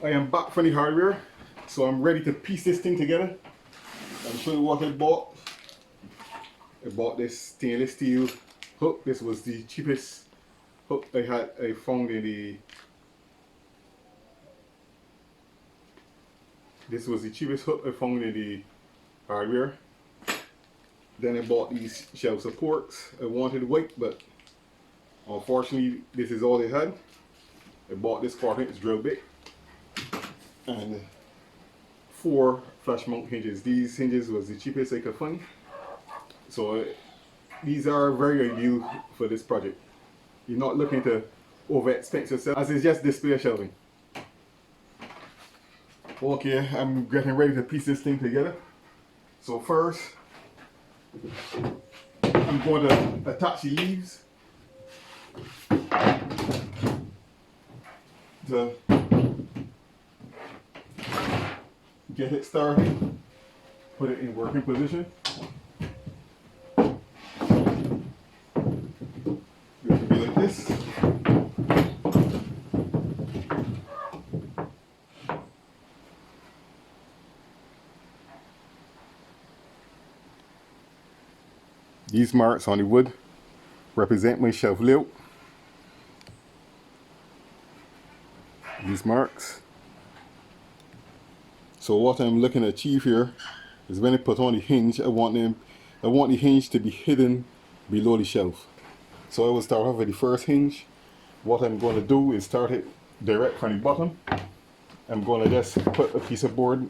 I am back from the hardware, so I'm ready to piece this thing together. I'll show you what I bought. I bought this stainless steel hook. This was the cheapest hook I found in the. This was the cheapest hook I found in the hardware. Then I bought these shelf supports. I wanted white, but unfortunately this is all they had. I bought this 4-inch drill bit and 4 flush mount hinges. These hinges was the cheapest I could find. So these are very ideal for this project. You're not looking to overexpense yourself, as it's just display shelving. Okay, I'm getting ready to piece this thing together. So first, I'm going to attach the leaves to get it started, put it in working position. It will be like this. These marks on the wood represent my shelf layout. These marks. So what I'm looking to achieve here is when I put on the hinge, I want the hinge to be hidden below the shelf. So I will start off with the first hinge. What I'm going to do is start it direct from the bottom. I'm going to just put a piece of board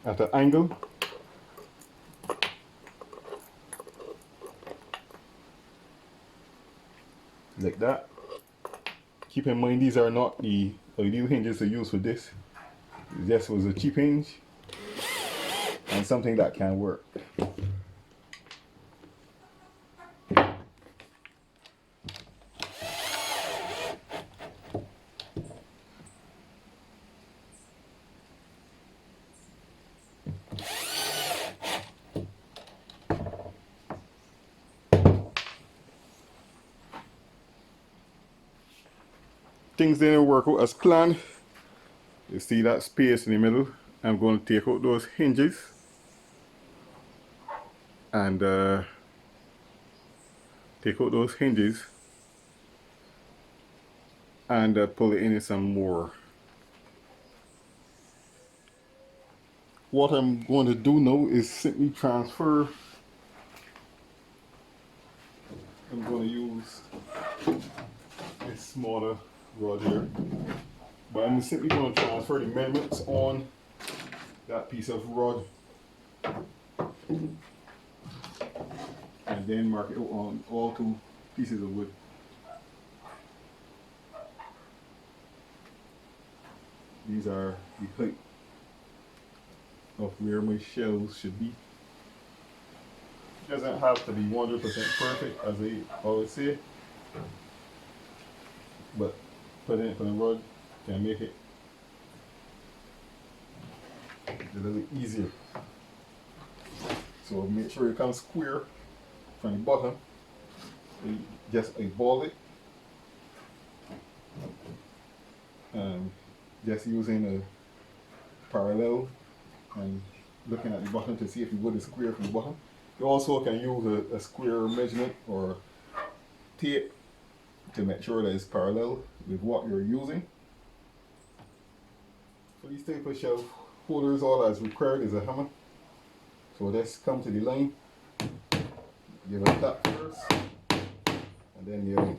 at an angle. Like that. Keep in mind these are not the ideal hinges to use for this. This was a cheap hinge and something that can work. Things didn't work out as planned. You see that space in the middle? I'm going to take out those hinges and pull it in some more. What I'm going to do now is simply transfer. I'm going to use a smaller rod here, but I'm simply going to transfer the measurements on that piece of rod and then mark it on all 2 pieces of wood. These are the height of where my shelves should be. It doesn't have to be 100% perfect, as I always say, but putting it on the rod can make it a little easier. So make sure it comes square from the bottom. You just eyeball it, and just using a parallel and looking at the bottom to see if the wood is square from the bottom. You also can use a square measurement or tape to make sure that it's parallel with what you're using. For these type of shelf holders, all that's required is a hammer. So just come to the line, give it a tap first, and then you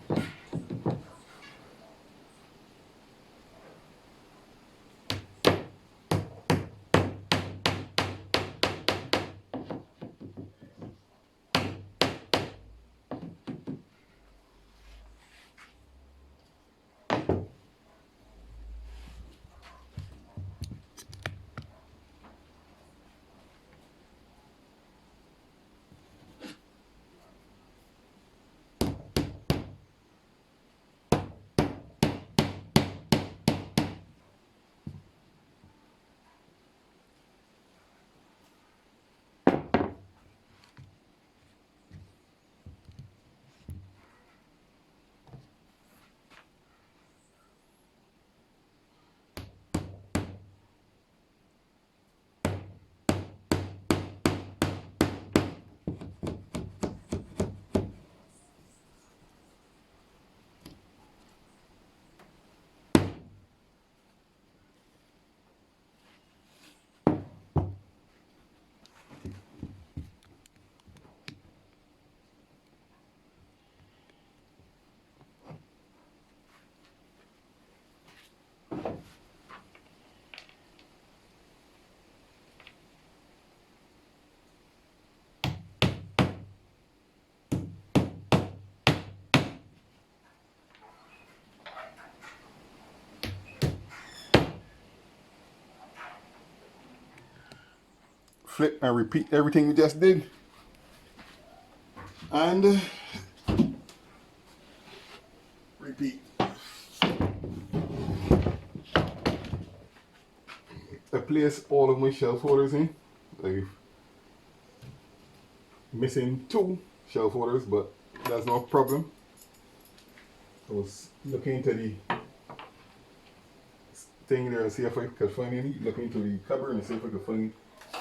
flip and repeat everything we just did. And repeat. I place all of my shelf holders in. I'm missing 2 shelf holders, but that's no problem. I was looking into the thing there and see if I could find any. Look into the cupboard and see if I could find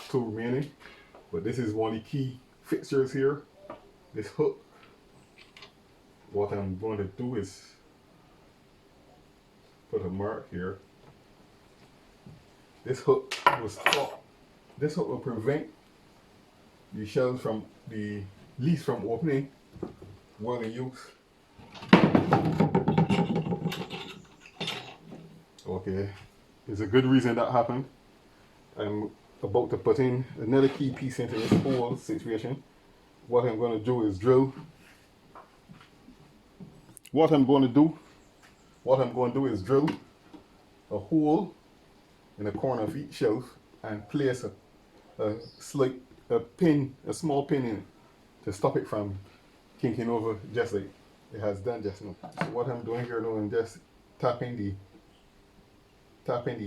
2 remaining. But this is one of the key fixtures here. This hook. What I'm going to do is put a mark here. This hook was taught. This hook will prevent the shells from the leaves from opening while in use. Okay, there's a good reason that happened. I'm about to put in another key piece into this whole situation. What I'm going to do is drill. What I'm going to do is drill a hole in the corner of each shelf and place a small pin in it to stop it from kinking over just like it has done just now. So what I'm doing here now, I'm just tapping the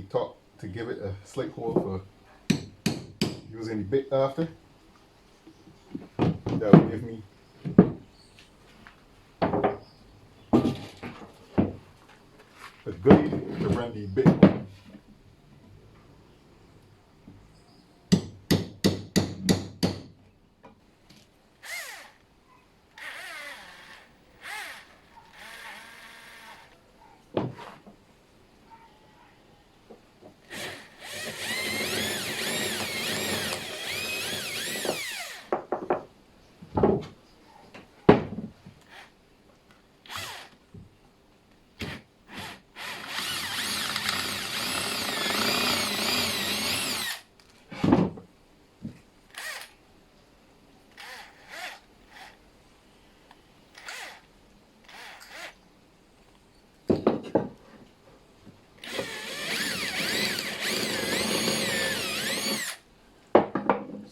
top to give it a slight hole for using the bit after. That will give me a guide to run the bit.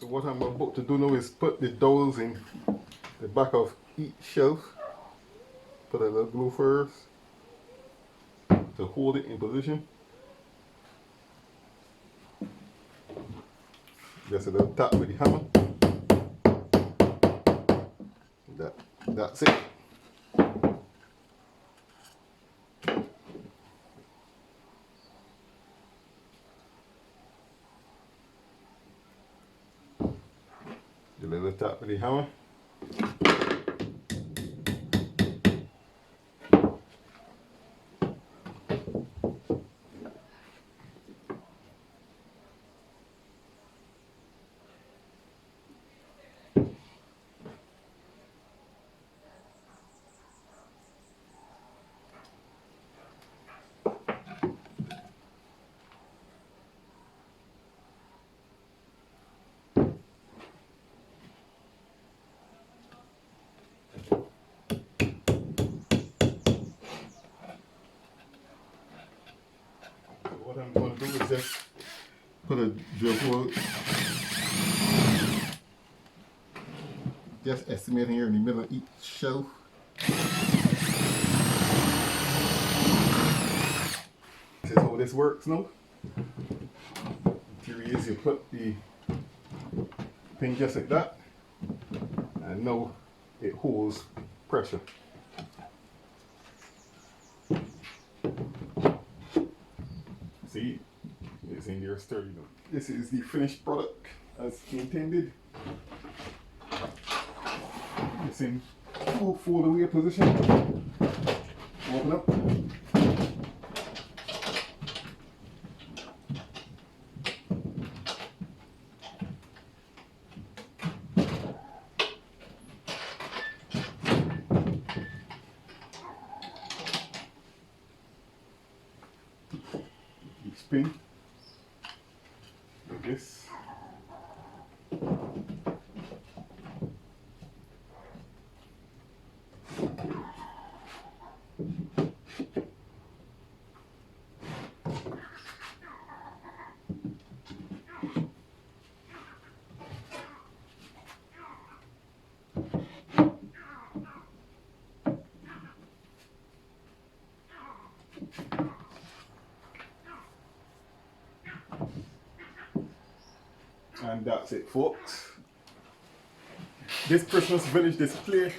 What I'm about to do now is put the dowels in the back of each shelf. Put a little glue first to hold it in position. Just a little tap with the hammer. That's it. A little tap with the hammer. What I'm going to do is just put a drill hole, just estimating here in the middle of each shelf. This is how this works now. The theory is you put the pin just like that, and now it holds pressure. See, it's in there sturdy now. This is the finished product as intended. It's in full fold away position. Open up. Spin like this. And that's it, folks. This Christmas village display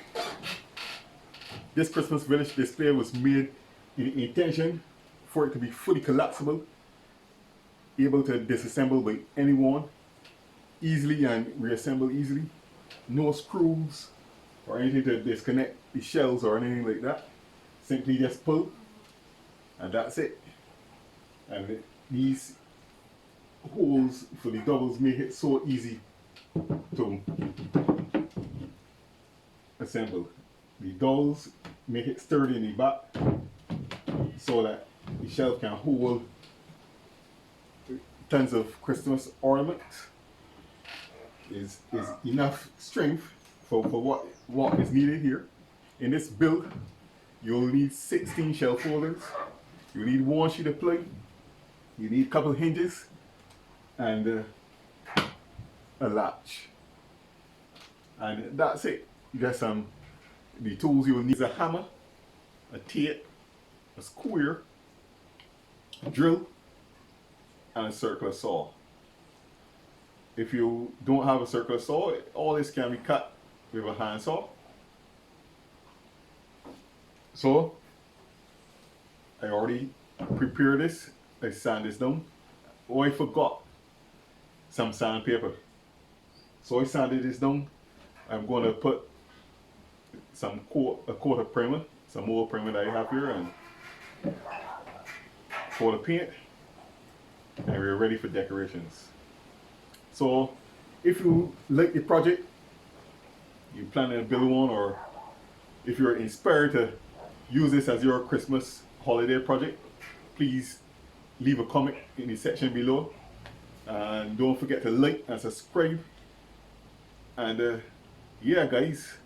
was made in intention for it to be fully collapsible, able to disassemble by anyone easily and reassemble easily. No screws or anything to disconnect the shells or anything like that. Simply just pull, and that's it. And these holes for the doubles make it so easy to assemble. The dowels make it sturdy in the back so that the shelf can hold tons of Christmas ornaments. Is enough strength for what is needed here. In this build, you'll need 16 shelf holders. You need one sheet of ply. You need a couple hinges and a latch. And that's it. You got the tools you'll need: a hammer, a tape, a square, a drill, and a circular saw. If you don't have a circular saw, all this can be cut with a handsaw. So I already prepared this. I sand this down. Oh, I forgot some sandpaper. So I sanded this down. I'm going to put a coat of primer, some more primer that I have here, and for the paint, and we're ready for decorations. So if you like the project, you plan to build one, or if you're inspired to use this as your Christmas holiday project, please leave a comment in the section below, and don't forget to like and subscribe. And yeah guys,